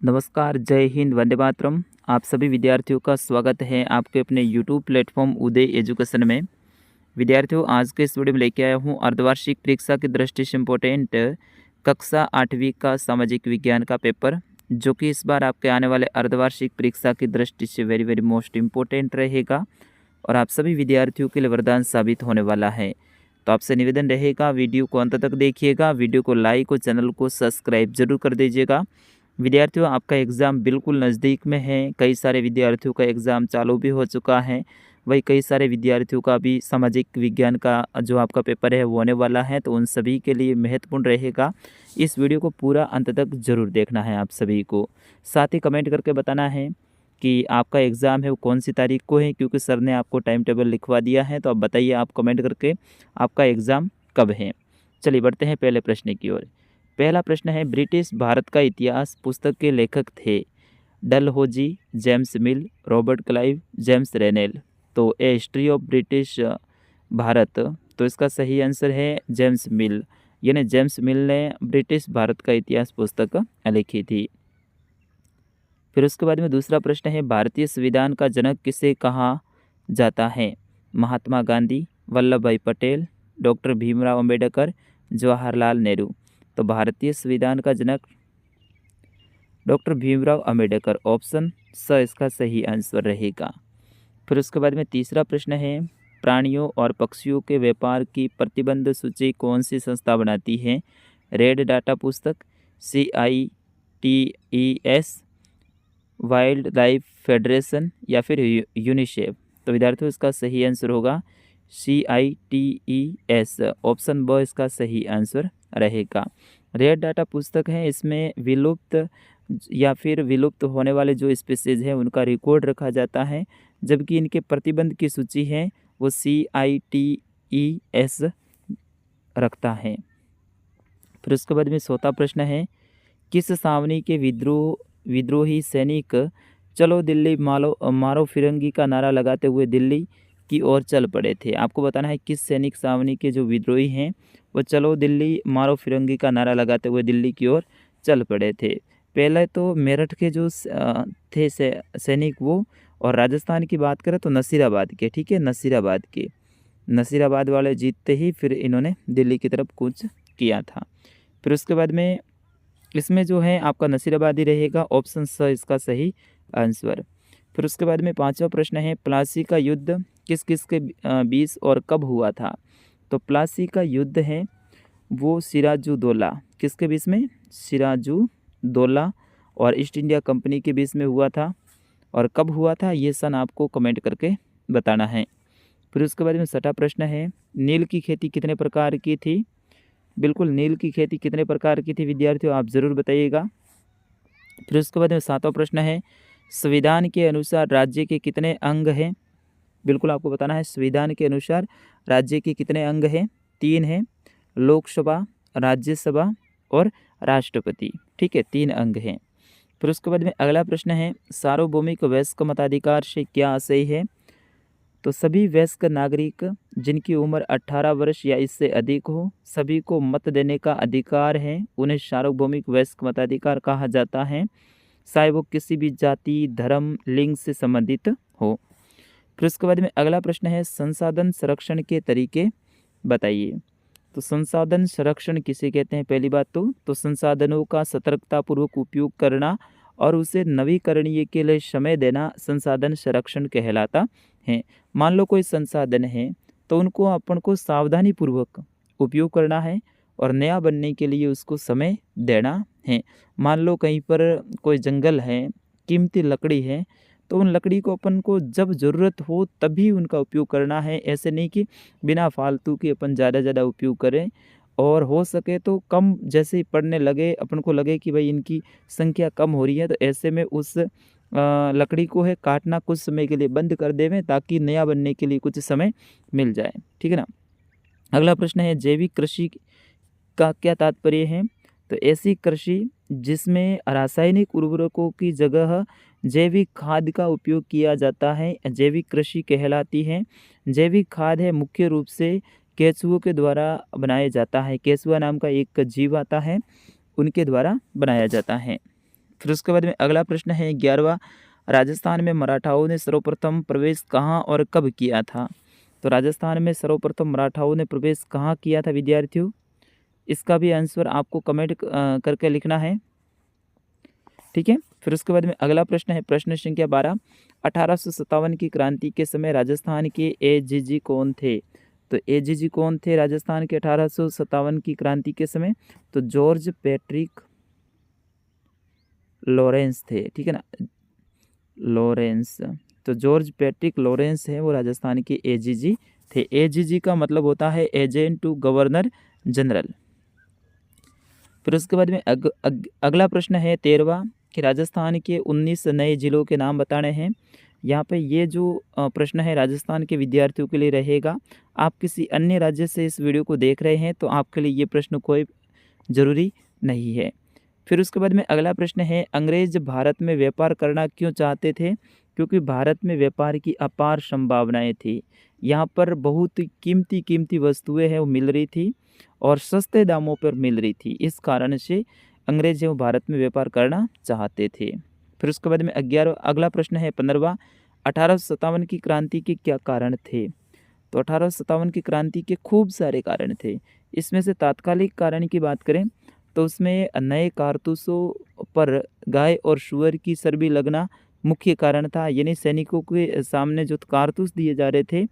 नमस्कार, जय हिंद, वंदे मातरम। आप सभी विद्यार्थियों का स्वागत है आपके अपने यूट्यूब प्लेटफॉर्म उदय एजुकेशन में। विद्यार्थियों, आज के इस वीडियो में लेके आया हूँ अर्धवार्षिक परीक्षा की दृष्टि से इम्पोर्टेंट कक्षा 8वीं का सामाजिक विज्ञान का पेपर, जो कि इस बार आपके आने वाले अर्धवार्षिक परीक्षा की दृष्टि से वेरी वेरी मोस्ट इम्पोर्टेंट रहेगा और आप सभी विद्यार्थियों के लिए वरदान साबित होने वाला है। तो आपसे निवेदन रहेगा, वीडियो को अंत तक देखिएगा, वीडियो को लाइक और चैनल को सब्सक्राइब जरूर कर दीजिएगा। विद्यार्थियों, आपका एग्ज़ाम बिल्कुल नज़दीक में है। कई सारे विद्यार्थियों का एग्ज़ाम चालू भी हो चुका है, वही कई सारे विद्यार्थियों का भी सामाजिक विज्ञान का जो आपका पेपर है वो होने वाला है। तो उन सभी के लिए महत्वपूर्ण रहेगा, इस वीडियो को पूरा अंत तक ज़रूर देखना है आप सभी को। साथ ही कमेंट करके बताना है कि आपका एग्ज़ाम है वो कौन सी तारीख को है, क्योंकि सर ने आपको टाइम टेबल लिखवा दिया है। तो आप बताइए, आप कमेंट करके आपका एग्ज़ाम कब है। चलिए बढ़ते हैं पहले प्रश्न की ओर। पहला प्रश्न है, ब्रिटिश भारत का इतिहास पुस्तक के लेखक थे Dalhousie, James Mill, Robert Clive, James Rennell. तो a history of British Bharat, तो इसका सही आंसर है जेम्स मिल, यानी जेम्स मिल ने ब्रिटिश भारत का इतिहास पुस्तक लिखी थी। फिर उसके बाद में दूसरा प्रश्न है, भारतीय संविधान का जनक किसे कहा जाता है? महात्मा गांधी, वल्लभ भाई पटेल, डॉक्टर भीमराव अंबेडकर, जवाहरलाल नेहरू। तो भारतीय संविधान का जनक डॉक्टर भीमराव अंबेडकर, ऑप्शन स इसका सही आंसर रहेगा। फिर उसके बाद में तीसरा प्रश्न है, प्राणियों और पक्षियों के व्यापार की प्रतिबंध सूची कौन सी संस्था बनाती है? रेड डाटा पुस्तक, CITES, वाइल्ड लाइफ फेडरेशन या फिर यूनिसेफ। तो विद्यार्थियों, इसका सही आंसर होगा CITES, ऑप्शन ब इसका सही आंसर रहेगा। रेड डाटा पुस्तक है, इसमें विलुप्त या फिर विलुप्त होने वाले जो स्पीसीज हैं उनका रिकॉर्ड रखा जाता है, जबकि इनके प्रतिबंध की सूची है वो CITES रखता है। फिर उसके बाद में चौथा प्रश्न है, किस सावनी के विद्रोही सैनिक चलो दिल्ली मारो फिरंगी का नारा लगाते हुए दिल्ली की ओर चल पड़े थे? आपको बताना है किस सैनिक सावनी के जो विद्रोही हैं वो चलो दिल्ली मारो फिरंगी का नारा लगाते हुए दिल्ली की ओर चल पड़े थे। पहले तो मेरठ के जो थे सैनिक वो, और राजस्थान की बात करें तो नसीराबाद के, ठीक है, नसीराबाद वाले जीतते ही फिर इन्होंने दिल्ली की तरफ कूच किया था। फिर उसके बाद में इसमें जो है आपका नसीराबाद ही रहेगा, ऑप्शन स इसका सही आंसर। फिर उसके बाद में पांचवा प्रश्न है, प्लासी का युद्ध किस किस के बीच और कब हुआ था? तो प्लासी का युद्ध है वो सिराजुद्दौला, किसके बीच में? सिराजुद्दौला और ईस्ट इंडिया कंपनी के बीच में हुआ था। और कब हुआ था ये सन आपको कमेंट करके बताना है। फिर उसके बाद में छठा प्रश्न है, नील की खेती कितने प्रकार की थी? बिल्कुल, नील की खेती कितने प्रकार की थी विद्यार्थियों, आप ज़रूर बताइएगा। फिर उसके बाद में सातवां प्रश्न है, संविधान के अनुसार राज्य के कितने अंग हैं? बिल्कुल आपको बताना है, संविधान के अनुसार राज्य के कितने अंग हैं? 3 हैं, लोकसभा, राज्यसभा और राष्ट्रपति, ठीक है, 3 अंग हैं। फिर उसके बाद में अगला प्रश्न है, सार्वभौमिक वयस्क मताधिकार से क्या आशय है? तो सभी वयस्क नागरिक जिनकी उम्र 18 वर्ष या इससे अधिक हो, सभी को मत देने का अधिकार है, उन्हें सार्वभौमिक वयस्क मताधिकार कहा जाता है, चाहे वो किसी भी जाति, धर्म, लिंग से संबंधित हो। फिर उसके बाद में अगला प्रश्न है, संसाधन संरक्षण के तरीके बताइए। तो संसाधन संरक्षण किसे कहते हैं? पहली बात तो संसाधनों का सतर्कतापूर्वक उपयोग करना और उसे नवीकरणीय के लिए समय देना संसाधन संरक्षण कहलाता है। मान लो कोई संसाधन है तो उनको अपन को सावधानी पूर्वक उपयोग करना है और नया बनने के लिए उसको समय देना है। मान लो कहीं पर कोई जंगल है, कीमती लकड़ी है, तो उन लकड़ी को अपन को जब ज़रूरत हो तभी उनका उपयोग करना है। ऐसे नहीं कि बिना फालतू के अपन ज़्यादा उपयोग करें, और हो सके तो कम, जैसे ही पड़ने लगे अपन को लगे कि भाई इनकी संख्या कम हो रही है, तो ऐसे में उस लकड़ी को है काटना कुछ समय के लिए बंद कर देवें, ताकि नया बनने के लिए कुछ समय मिल जाए, ठीक है ना। अगला प्रश्न है, जैविक कृषि का क्या तात्पर्य है? तो ऐसी कृषि जिसमें रासायनिक उर्वरकों की जगह जैविक खाद का उपयोग किया जाता है, जैविक कृषि कहलाती है। जैविक खाद है मुख्य रूप से केंचुओं के द्वारा बनाया जाता है। केंचुआ नाम का एक जीव आता है, उनके द्वारा बनाया जाता है। फिर उसके बाद में अगला प्रश्न है 11वां, राजस्थान में मराठाओं ने सर्वप्रथम प्रवेश कहाँ और कब किया था? तो राजस्थान में सर्वप्रथम मराठाओं ने प्रवेश कहाँ किया था विद्यार्थियों? इसका भी आंसर आपको कमेंट करके लिखना है, ठीक है। फिर उसके बाद में अगला प्रश्न है प्रश्न संख्या 12, 1857 की क्रांति के समय राजस्थान के एजीजी कौन थे? तो एजीजी कौन थे राजस्थान के 1857 की क्रांति के समय? तो जॉर्ज पैट्रिक लॉरेंस थे, ठीक है ना, लॉरेंस। तो जॉर्ज पैट्रिक लॉरेंस है वो राजस्थान के एजीजी थे। एजीजी का मतलब होता है एजेंट टू गवर्नर जनरल। फिर उसके बाद में अगला प्रश्न है 13वां कि राजस्थान के 19 नए जिलों के नाम बताने हैं। यहाँ पे ये जो प्रश्न है राजस्थान के विद्यार्थियों के लिए रहेगा। आप किसी अन्य राज्य से इस वीडियो को देख रहे हैं तो आपके लिए ये प्रश्न कोई ज़रूरी नहीं है। फिर उसके बाद में अगला प्रश्न है अंग्रेज भारत में व्यापार करना क्यों चाहते थे? क्योंकि भारत में व्यापार की अपार संभावनाएं थी। यहाँ पर बहुत कीमती वस्तुएं हैं वो मिल रही थी और सस्ते दामों पर मिल रही थी। इस कारण से अंग्रेज हैं वो भारत में व्यापार करना चाहते थे। फिर उसके बाद में अगला प्रश्न है 15वां, 1857 की क्रांति के क्या कारण थे? तो 1857 की क्रांति के खूब सारे कारण थे। इसमें से तात्कालिक कारण की बात करें तो उसमें नए कारतूसों पर गाय और सूअर की चर्बी लगना मुख्य कारण था। यानी सैनिकों के सामने जो कारतूस दिए जा रहे थे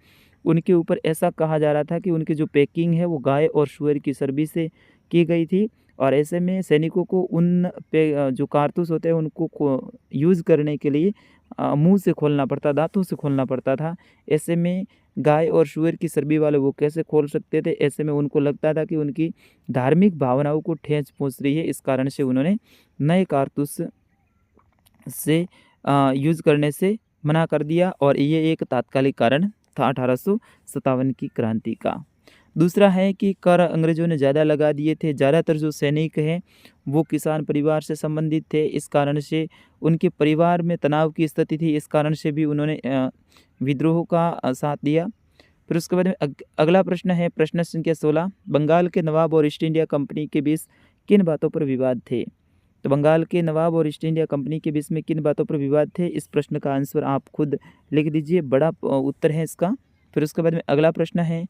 उनके ऊपर ऐसा कहा जा रहा था कि उनकी जो पैकिंग है वो गाय और सूअर की चर्बी से की गई थी और ऐसे में सैनिकों को उन पे जो कारतूस होते हैं उनको यूज़ करने के लिए मुंह से खोलना पड़ता, दांतों से खोलना पड़ता था। ऐसे में गाय और सूअर की चर्बी वाले वो कैसे खोल सकते थे? ऐसे में उनको लगता था कि उनकी धार्मिक भावनाओं को ठेस पहुंच रही है। इस कारण से उन्होंने नए कारतूस से यूज़ करने से मना कर दिया और ये एक तात्कालिक कारण था 1857 की क्रांति का। दूसरा है कि कर अंग्रेज़ों ने ज़्यादा लगा दिए थे। ज़्यादातर जो सैनिक हैं वो किसान परिवार से संबंधित थे। इस कारण से उनके परिवार में तनाव की स्थिति थी। इस कारण से भी उन्होंने विद्रोह का साथ दिया। फिर उसके बाद में अगला प्रश्न है प्रश्न संख्या 16, बंगाल के नवाब और ईस्ट इंडिया कंपनी के बीच किन बातों पर विवाद थे? तो बंगाल के नवाब और ईस्ट इंडिया कंपनी के बीच में किन बातों पर विवाद थे? इस प्रश्न का आंसर आप खुद लिख दीजिए, बड़ा उत्तर है इसका। फिर उसके बाद में अगला प्रश्न है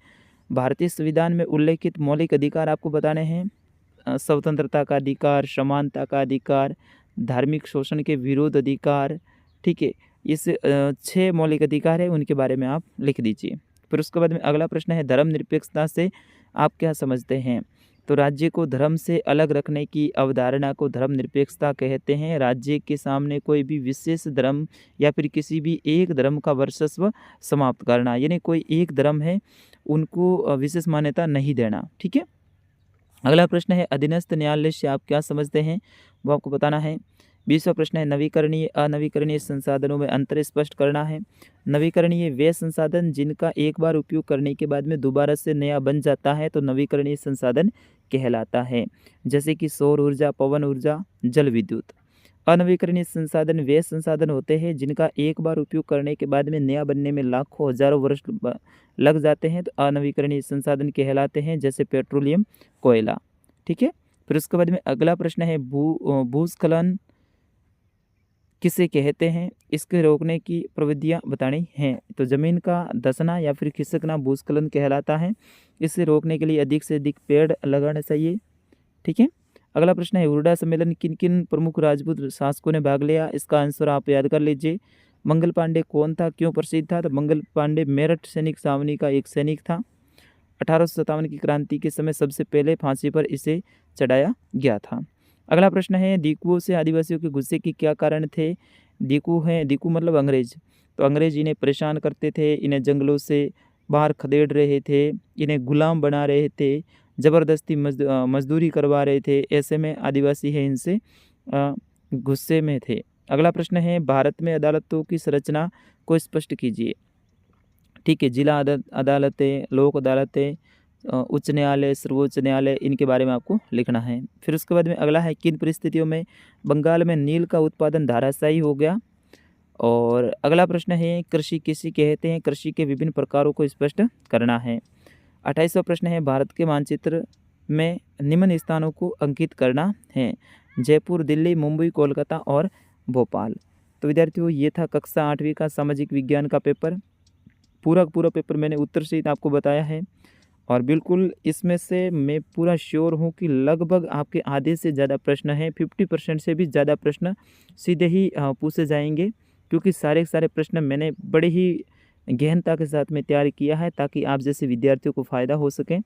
भारतीय संविधान में उल्लेखित मौलिक अधिकार आपको बताने हैं। स्वतंत्रता का अधिकार, समानता का अधिकार, धार्मिक शोषण के विरोध अधिकार, ठीक है। इस 6 मौलिक अधिकार है उनके बारे में आप लिख दीजिए। फिर उसके बाद में अगला प्रश्न है धर्मनिरपेक्षता से आप क्या समझते हैं? तो राज्य को धर्म से अलग रखने की अवधारणा को धर्मनिरपेक्षता कहते हैं। राज्य के सामने कोई भी विशेष धर्म या फिर किसी भी एक धर्म का वर्चस्व समाप्त करना, यानी कोई एक धर्म है उनको विशेष मान्यता नहीं देना, ठीक है। अगला प्रश्न है अधीनस्थ न्यायालय से आप क्या समझते हैं? वो आपको बताना है। 20वां प्रश्न है नवीकरणीय अनवीकरणीय संसाधनों में अंतर स्पष्ट करना है। नवीकरणीय वे संसाधन जिनका एक बार उपयोग करने के बाद में दोबारा से नया बन जाता है तो नवीकरणीय संसाधन कहलाता है, जैसे कि सौर ऊर्जा, पवन ऊर्जा, जल विद्युत। अनवीकरणीय संसाधन वे संसाधन होते हैं जिनका एक बार उपयोग करने के बाद में नया बनने में लाखों हजारों वर्ष लग जाते हैं तो अनवीकरणीय संसाधन कहलाते हैं, जैसे पेट्रोलियम, कोयला, ठीक है। फिर उसके बाद में अगला प्रश्न है भूस्खलन किसे कहते हैं? इसके रोकने की प्रविधियां बतानी हैं। तो ज़मीन का धंसना या फिर खिसकना भूस्खलन कहलाता है। इसे रोकने के लिए अधिक से अधिक पेड़ लगाना चाहिए, ठीक है। अगला प्रश्न है हुरडा सम्मेलन किन किन प्रमुख राजपूत शासकों ने भाग लिया? इसका आंसर आप याद कर लीजिए। मंगल पांडे कौन था, क्यों प्रसिद्ध था? तो मंगल पांडे मेरठ सैनिक छावनी का एक सैनिक था। 1857 की क्रांति के समय सबसे पहले फांसी पर इसे चढ़ाया गया था। अगला प्रश्न है दीकुओं से आदिवासियों के गुस्से के क्या कारण थे? दीकू मतलब अंग्रेज। तो अंग्रेज इन्हें परेशान करते थे, इन्हें जंगलों से बाहर खदेड़ रहे थे, इन्हें गुलाम बना रहे थे, ज़बरदस्ती मजदूरी करवा रहे थे। ऐसे में आदिवासी है इनसे गुस्से में थे। अगला प्रश्न है भारत में अदालतों की संरचना को स्पष्ट कीजिए, ठीक है। जिला अदालतें, लोक अदालतें, उच्च न्यायालय, सर्वोच्च न्यायालय, इनके बारे में आपको लिखना है। फिर उसके बाद में अगला है किन परिस्थितियों में बंगाल में नील का उत्पादन धाराशायी हो गया? और अगला प्रश्न है कृषि किसे कहते हैं? कृषि के विभिन्न प्रकारों को स्पष्ट करना है। 28वां प्रश्न है भारत के मानचित्र में निम्न स्थानों को अंकित करना है। जयपुर, दिल्ली, मुंबई, कोलकाता और भोपाल। तो विद्यार्थियों ये था कक्षा 8वीं का सामाजिक विज्ञान का पेपर। पूरा पूरा पेपर मैंने उत्तर सहित आपको बताया है और बिल्कुल इसमें से मैं पूरा श्योर हूँ कि लगभग आपके आधे से ज़्यादा प्रश्न हैं, 50% से भी ज़्यादा प्रश्न सीधे ही पूछे जाएंगे, क्योंकि सारे सारे प्रश्न मैंने बड़े ही गहनता के साथ में तैयार किया है ताकि आप जैसे विद्यार्थियों को फ़ायदा हो सके।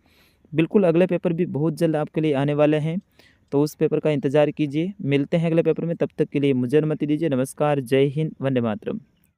बिल्कुल अगले पेपर भी बहुत जल्द आपके लिए आने वाले हैं, तो उस पेपर का इंतज़ार कीजिए। मिलते हैं अगले पेपर में, तब तक के लिए मुझे अनुमति दीजिए। नमस्कार, जय हिंद, वंदे मातरम।